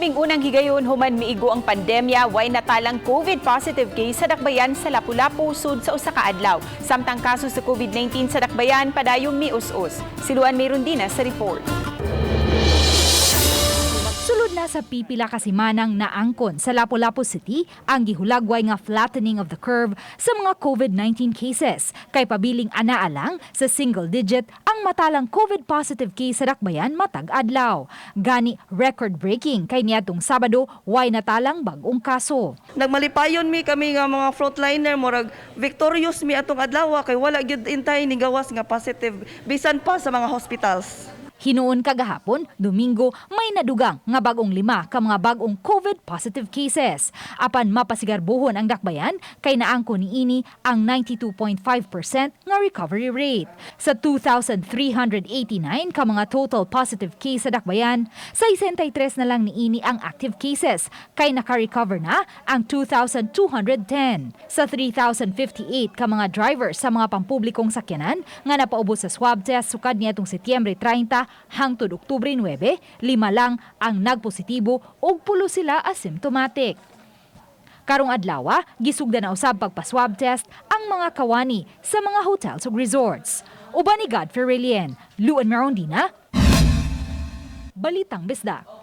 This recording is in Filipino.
Labing unang higayon human miigo ang pandemya, way natalang COVID positive case sa dakbayan sa Lapu-lapu sud sa usa ka adlaw. Samtang kaso sa COVID-19 sa dakbayan padayong mius-us. Siluan mayroon din sa report. Sulod na sa pipila ka simanang naangkon sa Lapu-lapu City ang gihulagway nga flattening of the curve sa mga COVID-19 cases. Kay pabiling anaa lang sa single digit ang matalang COVID positive case sa dakbayan matag adlaw. Gani record-breaking kay niadtong Sabado way natalang bag-ong kaso. Nagmalipayon kami nga mga frontliner murag victorious atong adlaw kay wala gyud intay ni gawas nga positive bisan pa sa mga hospitals. Hinuon kagahapon, Domingo, may nadugang nga bagong 5 ka mga bagong COVID positive cases. Apan mapasigarbuhon ang dakbayan kay naangko niini ang 92.5% nga recovery rate. Sa 2,389 ka mga total positive case sa dakbayan, 63 na lang niini ang active cases kay naka-recover na ang 2,210. Sa 3,058 ka mga drivers sa mga pampublikong sakyanan nga napaubos sa swab test sukad niadtong Setyembre 30 hangtod Oktubre 9, 5 lang ang nagpositibo ug 10 sila asymptomatic. Karong adlaw, gisugdan na usab pagpa-swab test ang mga kawani sa mga hotels ug resorts. Uban ni Godfrey Relien, Luan Marondina, Balitang Bisdak.